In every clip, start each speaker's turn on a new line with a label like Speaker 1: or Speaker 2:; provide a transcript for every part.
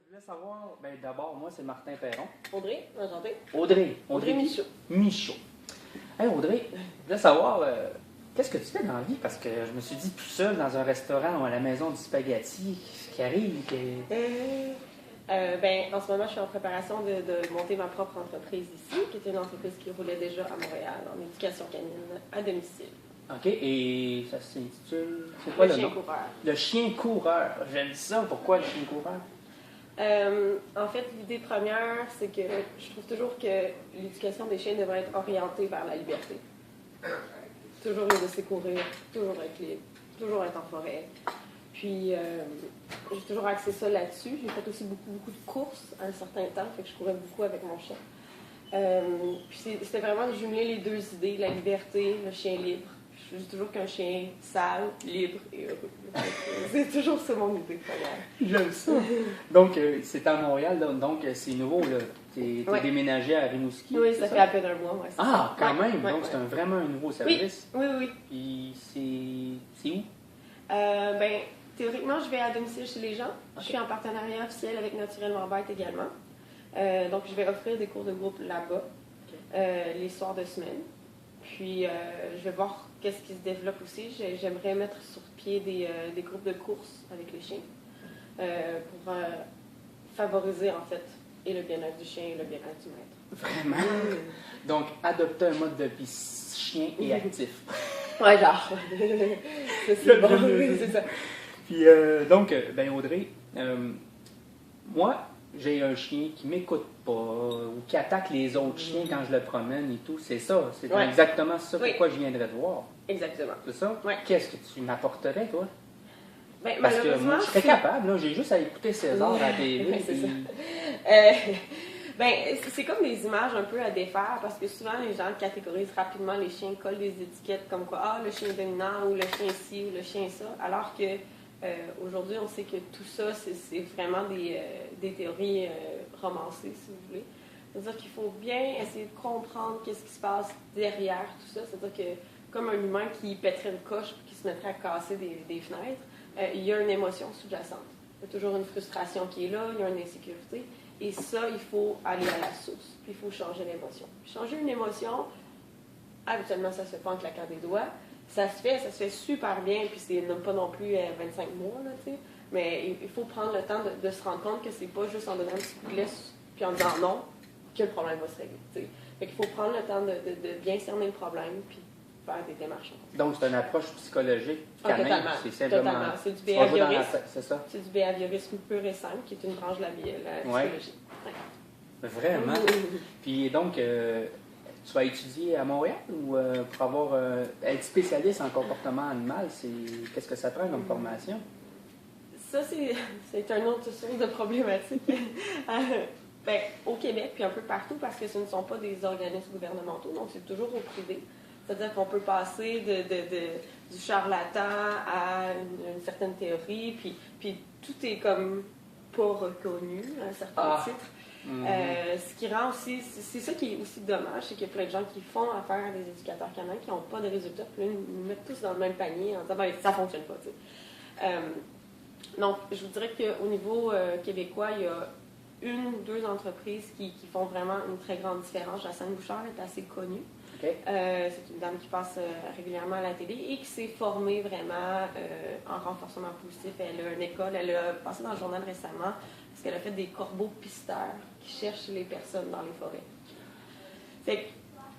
Speaker 1: Je voulais savoir, ben d'abord, moi, c'est Martin Perron.
Speaker 2: Audrey, enchantée.
Speaker 1: Audrey
Speaker 2: Michaud.
Speaker 1: Michaud. Hey Audrey, je voulais savoir, qu'est-ce que tu fais dans la vie? Parce que je me suis dit, tout seul dans un restaurant ou à la maison du spaghetti, ce qui arrive,
Speaker 2: En ce moment, je suis en préparation de monter ma propre entreprise ici, qui était une entreprise qui roulait déjà à Montréal, en éducation canine à domicile.
Speaker 1: OK, et ça s'intitule... C'est quoi
Speaker 2: Le
Speaker 1: le
Speaker 2: chien
Speaker 1: nom?
Speaker 2: coureur.
Speaker 1: Le chien coureur. J'aime ça. Pourquoi le chien coureur?
Speaker 2: En fait, l'idée première, c'est que je trouve toujours que l'éducation des chiens devrait être orientée vers la liberté. Toujours les laisser courir, toujours être libre, toujours être en forêt. Puis, j'ai toujours axé ça là-dessus. J'ai fait aussi beaucoup de courses à un certain temps, fait que je courais beaucoup avec mon chien. Puis, c'était vraiment de jumeler les deux idées, la liberté, le chien libre. Je dis toujours qu'un chien sale, libre et heureux. C'est toujours ça mon idée première.
Speaker 1: J'aime ça. Donc, c'est à Montréal, donc c'est nouveau, là. T'es
Speaker 2: Ouais.
Speaker 1: déménagé à Rimouski.
Speaker 2: Oui,
Speaker 1: c'est
Speaker 2: ça fait à peine un mois. Ouais, c'est
Speaker 1: Ah,
Speaker 2: ça.
Speaker 1: quand
Speaker 2: Ouais,
Speaker 1: même.
Speaker 2: ouais,
Speaker 1: Donc,
Speaker 2: ouais.
Speaker 1: c'est vraiment un nouveau service.
Speaker 2: Oui.
Speaker 1: Puis, c'est où?
Speaker 2: Théoriquement, je vais à domicile chez les gens. Je suis en partenariat officiel avec Naturellement Bête également. Donc, je vais offrir des cours de groupe là-bas, les soirs de semaine. Puis, je vais voir qu'est-ce qui se développe aussi. J'aimerais mettre sur pied des groupes de courses avec les chiens pour favoriser, en fait, et le bien-être du chien et le bien-être du maître.
Speaker 1: Vraiment? Donc, adopter un mode de vie chien et actif.
Speaker 2: Ouais, genre. c'est bon, c'est ça.
Speaker 1: Puis, ben Audrey, moi, j'ai un chien qui m'écoute pas ou qui attaque les autres chiens quand je le promène et tout. C'est ça. C'est
Speaker 2: Ouais.
Speaker 1: exactement ça
Speaker 2: Oui.
Speaker 1: pourquoi je viendrais te voir.
Speaker 2: Exactement.
Speaker 1: C'est ça?
Speaker 2: Ouais.
Speaker 1: Qu'est-ce que tu m'apporterais, toi?
Speaker 2: Ben,
Speaker 1: Parce que
Speaker 2: malheureusement,
Speaker 1: moi, je serais capable. Là, j'ai juste à écouter César à la télé.
Speaker 2: Ouais, c'est
Speaker 1: puis-
Speaker 2: c'est comme des images un peu à défaire parce que souvent les gens catégorisent rapidement les chiens, collent des étiquettes comme quoi le chien dominant ou le chien ci ou le chien ça, alors que aujourd'hui on sait que tout ça c'est vraiment des théories romancées si vous voulez. C'est-à-dire qu'il faut bien essayer de comprendre qu'est-ce qui se passe derrière tout ça. C'est-à-dire que comme un humain qui pèterait une coche et qui se mettrait à casser des fenêtres, il y a une émotion sous-jacente. Il y a toujours une frustration qui est là, il y a une insécurité. Et ça, il faut aller à la source. Puis il faut changer l'émotion. Changer une émotion, habituellement, ça se fait pas en claquant des doigts. Ça se fait super bien, puis c'est pas non plus 25 mois, là, tu sais. Mais il faut prendre le temps de se rendre compte que c'est pas juste en donnant un petit coup de laisse, puis en disant non, que le problème va se régler, tu sais. Fait qu'il faut prendre le temps de bien cerner le problème, puis faire des démarches.
Speaker 1: Donc, c'est une approche psychologique, quand même.
Speaker 2: Totalement.
Speaker 1: C'est simplement...
Speaker 2: Totalement. C'est du
Speaker 1: Tu vas jouer dans la
Speaker 2: behaviorisme.
Speaker 1: tête, c'est ça?
Speaker 2: C'est du behaviorisme pur et simple, qui est une branche de la psychologie. Ouais.
Speaker 1: Vraiment? Puis donc, tu vas étudier à Montréal ou pour être spécialiste en comportement animal, qu'est-ce que ça prend comme formation?
Speaker 2: Ça, c'est une autre source de problématique. Au Québec, puis un peu partout, parce que ce ne sont pas des organismes gouvernementaux, donc c'est toujours au privé. C'est-à-dire qu'on peut passer du charlatan à une certaine théorie, puis tout est comme pas reconnu à un certain titre. Ce qui rend aussi, c'est ça qui est aussi dommage, c'est qu'il y a plein de gens qui font affaire à des éducateurs canins qui n'ont pas de résultats, puis là, ils nous mettent tous dans le même panier en disant ça fonctionne pas, tu sais. Donc, je vous dirais qu'au niveau québécois, il y a une ou deux entreprises qui font vraiment une très grande différence. Jacinthe Bouchard est assez connue.
Speaker 1: Okay.
Speaker 2: C'est une dame qui passe régulièrement à la télé et qui s'est formée vraiment en renforcement positif. Elle a une école, elle a passé dans le journal récemment parce qu'elle a fait des corbeaux pisteurs qui cherchent les personnes dans les forêts. Fait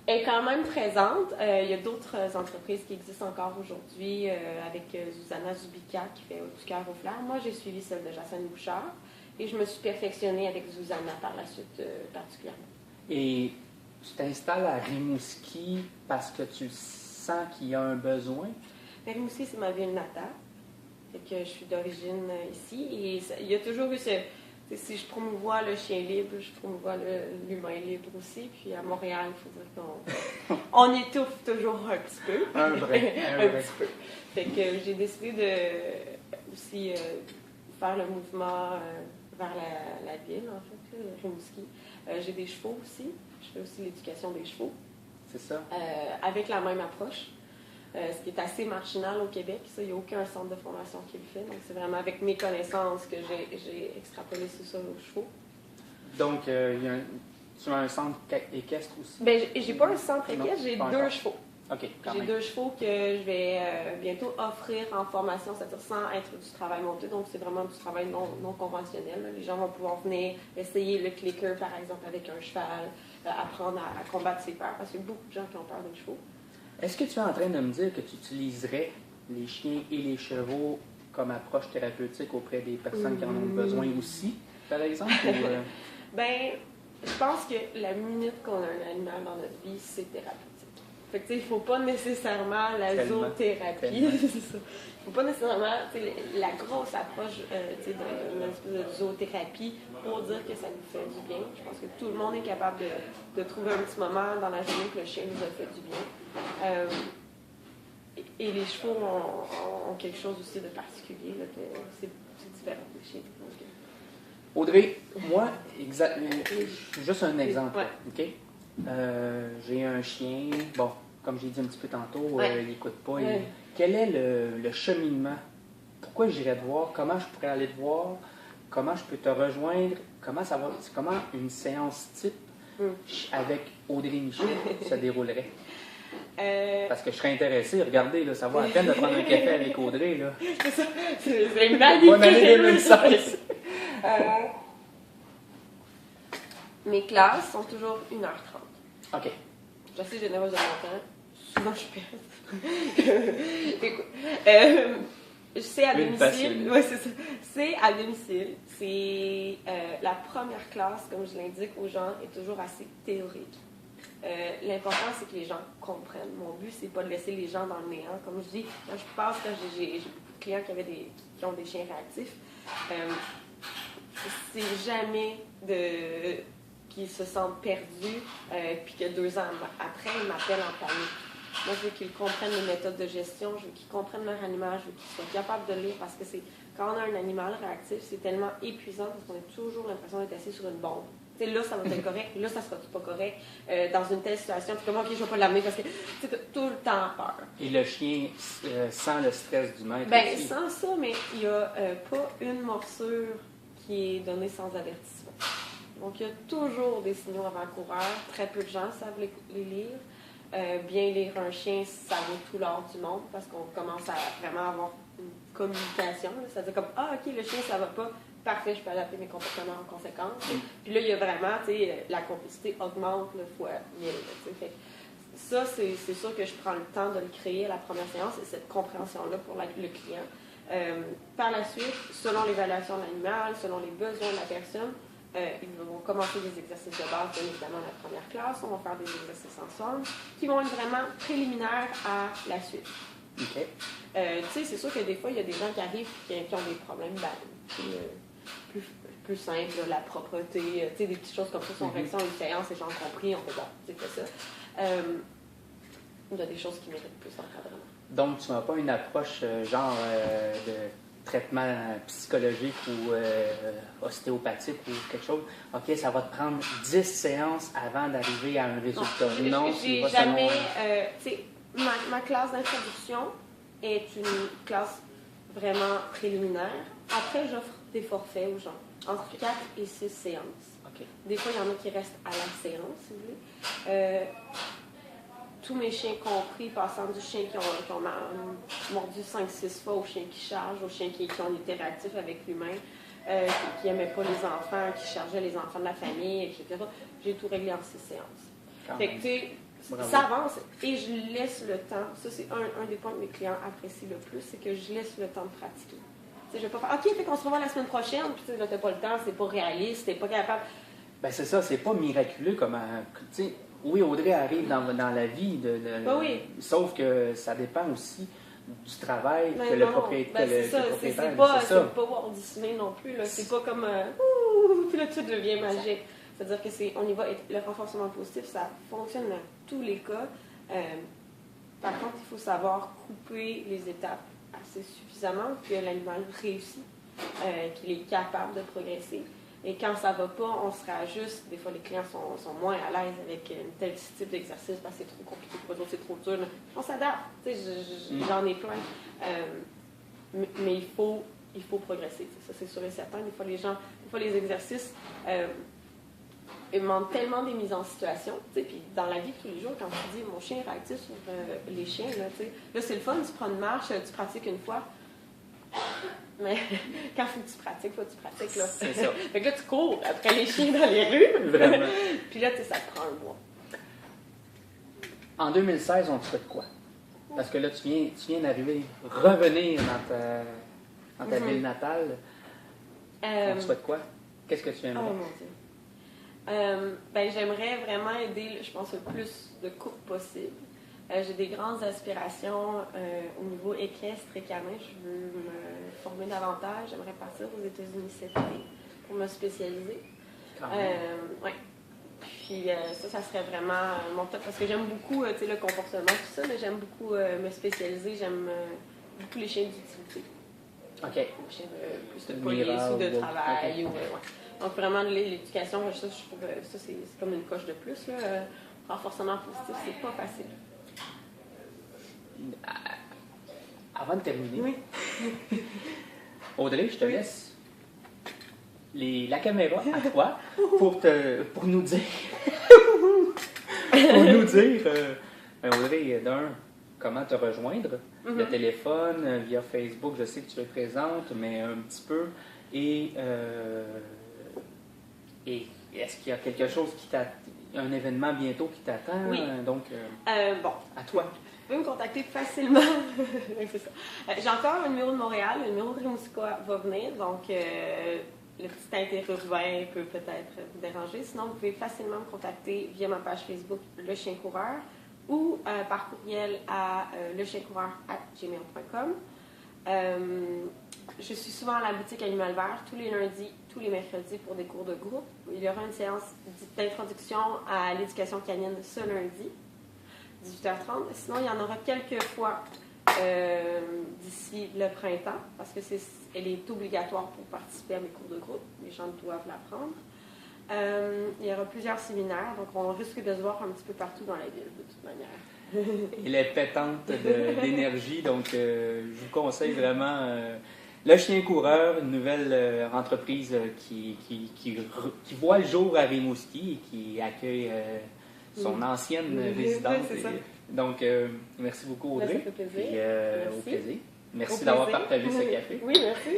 Speaker 2: qu'elle est quand même présente. Il y a d'autres entreprises qui existent encore aujourd'hui avec Zuzana Zubika qui fait du cœur au flair. Moi, j'ai suivi celle de Jacinthe Bouchard et je me suis perfectionnée avec Zuzana par la suite particulièrement.
Speaker 1: Et tu t'installes à Rimouski parce que tu sens qu'il y a un besoin?
Speaker 2: Rimouski, c'est ma ville natale. Fait que je suis d'origine ici. Et il y a toujours eu si je promouvois le chien libre, je promouvois l'humain libre aussi. Puis à Montréal, il faut dire qu'on étouffe toujours un petit peu.
Speaker 1: Un vrai.
Speaker 2: Petit peu. Fait que j'ai décidé de aussi faire le mouvement vers la ville, en fait, là, Rimouski. J'ai des chevaux aussi. Je fais aussi l'éducation des chevaux.
Speaker 1: C'est ça.
Speaker 2: Avec la même approche. ce qui est assez marginal au Québec. Ça, il n'y a aucun centre de formation qui le fait. Donc, c'est vraiment avec mes connaissances que j'ai extrapolé ça aux chevaux.
Speaker 1: Donc, tu as un centre équestre aussi?
Speaker 2: Ben, j'ai pas un centre équestre, j'ai deux chevaux.
Speaker 1: OK,
Speaker 2: J'ai deux chevaux que je vais bientôt offrir en formation, c'est-à-dire sans être du travail monté. Donc, c'est vraiment du travail non conventionnel. Là. Les gens vont pouvoir venir essayer le clicker, par exemple, avec un cheval, apprendre à combattre ses peurs, parce qu'il y a beaucoup de gens qui ont peur des chevaux.
Speaker 1: Est-ce que tu es en train de me dire que tu utiliserais les chiens et les chevaux comme approche thérapeutique auprès des personnes qui en ont besoin aussi, par exemple?
Speaker 2: Ben, je pense que la minute qu'on a un animal dans notre vie, c'est thérapeutique. Fait que, il ne faut pas nécessairement la zoothérapie. C'est ça. Il ne faut pas nécessairement la grosse approche d'une espèce de zoothérapie pour dire que ça nous fait du bien. Je pense que tout le monde est capable de trouver un petit moment dans la journée que le chien nous a fait du bien. Et les chevaux ont quelque chose aussi de particulier. Là, c'est différent des chiens. Donc,
Speaker 1: Audrey, moi, juste un exemple.
Speaker 2: Ouais.
Speaker 1: OK? J'ai un chien, bon, comme j'ai dit un petit peu tantôt, il n'écoute pas.
Speaker 2: Ouais.
Speaker 1: Quel est le cheminement? Pourquoi j'irais te voir? Comment je pourrais aller te voir? Comment je peux te rejoindre? Comment une séance type avec Audrey Michaud se déroulerait? Parce que je serais intéressé, regardez, là, ça vaut la peine de prendre un café avec Audrey. Là.
Speaker 2: C'est ça, c'est magnifique.
Speaker 1: Bonne année 2016!
Speaker 2: Mes classes sont toujours 1h30.
Speaker 1: OK.
Speaker 2: Je suis assez généreuse de mon temps. Souvent, je perds. Écoute, c'est à domicile. Oui, c'est ça. C'est à domicile. C'est la première classe, comme je l'indique aux gens, est toujours assez théorique. L'important, c'est que les gens comprennent. Mon but, c'est pas de laisser les gens dans le néant. Comme je dis, quand j'ai beaucoup de clients qui ont des chiens réactifs, c'est jamais qu'ils se sentent perdus, puis que 2 ans après, ils m'appellent en panique. Moi, je veux qu'ils comprennent les méthodes de gestion, je veux qu'ils comprennent leur animal, je veux qu'ils soient capables de lire, parce que quand on a un animal réactif, c'est tellement épuisant parce qu'on a toujours l'impression d'être assis sur une bombe. T'sais, là, ça va être correct, là, ça sera pas correct. Dans une telle situation, tu es comme, OK, je vais pas l'amener parce que tu as tout le temps peur.
Speaker 1: Et le chien sent le stress du maître
Speaker 2: Ben,
Speaker 1: aussi.
Speaker 2: sans ça, mais il n'y a pas une morsure qui est donnée sans avertissement. Donc, il y a toujours des signaux avant-coureurs. Très peu de gens savent les lire. Bien lire un chien, ça vaut tout l'or du monde parce qu'on commence à vraiment avoir une communication. C'est-à-dire comme, ah, OK, le chien, ça va pas. Parfait, je peux adapter mes comportements en conséquence. Puis là, il y a vraiment, la complicité augmente le fois 1000. Fait ça, c'est sûr que je prends le temps de le créer à la première séance et cette compréhension-là pour le client. Par la suite, selon l'évaluation de l'animal, selon les besoins de la personne, ils vont commencer des exercices de base, bien évidemment, la première classe. On va faire des exercices ensemble qui vont être vraiment préliminaires à la suite.
Speaker 1: OK.
Speaker 2: C'est sûr que des fois, il y a des gens qui arrivent et qui ont des problèmes plus simples, la propreté, des petites choses comme ça. Si on fait ça en une séance, les gens ont compris, on fait bon, c'est fait ça. Il y a des choses qui méritent plus d'encadrement.
Speaker 1: Donc, tu n'as pas une approche genre de traitement psychologique ou ostéopathique ou quelque chose. OK, ça va te prendre 10 séances avant d'arriver à un résultat. Non,
Speaker 2: j'ai jamais... ma classe d'introduction est une classe vraiment préliminaire. Après, j'offre des forfaits aux gens, entre 4 et 6 séances.
Speaker 1: Okay.
Speaker 2: Des fois, il y en a qui restent à la séance, si vous voulez. Tous mes chiens compris, passant du chien qui ont mordu 5-6 fois au chien qui charge, au chien qui ont été réactifs avec l'humain, qui n'aimaient pas les enfants, qui chargeaient les enfants de la famille, etc. J'ai tout réglé en 6 séances. Fait que, ça avance et je laisse le temps. Ça, c'est un des points que mes clients apprécient le plus, c'est que je laisse le temps de pratiquer. Je ne vais pas faire OK, fait qu'on se revoit la semaine prochaine, puis là, tu n'as pas le temps, c'est pas réaliste, tu n'es pas capable.
Speaker 1: Ben c'est ça, c'est pas miraculeux comme. Oui, Audrey arrive dans la vie,
Speaker 2: oui.
Speaker 1: Sauf que ça dépend aussi du travail que le propriétaire.
Speaker 2: C'est pas Walt Disney non plus. C'est pas comme puis là tout devient magique. C'est-à-dire que on y va. Le renforcement positif, ça fonctionne dans tous les cas. Par contre, il faut savoir couper les étapes assez suffisamment que l'animal réussit, qu'il est capable de progresser. Et quand ça va pas, on se réajuste. Des fois, les clients sont moins à l'aise avec un tel type d'exercice parce que c'est trop compliqué pour eux autres, c'est trop dur. On s'adapte. J'en ai plein. Mais il faut progresser. Ça, c'est sûr et certain. Des fois, les exercices demandent tellement des mises en situation. Puis dans la vie de tous les jours, quand tu dis mon chien est réactif sur les chiens, là c'est le fun, tu prends une marche, tu pratiques une fois. Mais quand faut que tu pratiques, là.
Speaker 1: C'est ça.
Speaker 2: Fait que là, tu cours après les chiens dans les rues.
Speaker 1: Vraiment.
Speaker 2: Puis là, ça te prend un mois.
Speaker 1: En 2016, on te souhaite quoi? Parce que là, tu viens d'arriver, revenir dans ta ville natale. On te souhaite quoi? Qu'est-ce que tu aimerais?
Speaker 2: Oh mon Dieu. J'aimerais vraiment aider, je pense, le plus de couples possible. J'ai des grandes aspirations au niveau équestre et canin. Je veux me former davantage. J'aimerais partir aux États-Unis cette année pour me spécialiser. Ouais. Puis ça serait vraiment mon top parce que j'aime beaucoup le comportement, tout ça, mais j'aime beaucoup me spécialiser. J'aime beaucoup les chiens d'utilité.
Speaker 1: OK.
Speaker 2: Les chiens plus de police ou de travail. Okay. Ouais. Donc vraiment, l'éducation, ça, je trouve ça, c'est comme une coche de plus. Renforcement positif, c'est pas facile.
Speaker 1: Avant de terminer,
Speaker 2: oui.
Speaker 1: Audrey, je te laisse la caméra à toi pour nous dire, Audrey, comment te rejoindre, le téléphone, via Facebook, je sais que tu es présente, mais un petit peu, et est-ce qu'il y a quelque chose un événement bientôt qui t'attend?
Speaker 2: Oui.
Speaker 1: Donc,
Speaker 2: bon.
Speaker 1: à toi.
Speaker 2: Tu peux me contacter facilement. C'est ça. J'ai encore un numéro de Montréal, le numéro de Rimouskoa va venir, donc le petit interurbain peut peut-être vous déranger. Sinon, vous pouvez facilement me contacter via ma page Facebook Le Chien Coureur ou par courriel à lechiencoureur@gmail.com. Je suis souvent à la boutique Animal Vert tous les lundis, tous les mercredis pour des cours de groupe. Il y aura une séance d'introduction à l'éducation canine ce lundi, 18h30. Sinon, il y en aura quelques fois d'ici le printemps, parce que elle est obligatoire pour participer à mes cours de groupe. Les gens doivent l'apprendre. Il y aura plusieurs séminaires, donc on risque de se voir un petit peu partout dans la ville, de toute manière.
Speaker 1: Il est pétante d'énergie, donc je vous conseille vraiment Le Chien Coureur, une nouvelle entreprise qui voit le jour à Rimouski et qui accueille son ancienne résidence. Donc, merci beaucoup, Audrey.
Speaker 2: Ça fait plaisir.
Speaker 1: Au plaisir. Merci d'avoir partagé ce café.
Speaker 2: Oui, merci.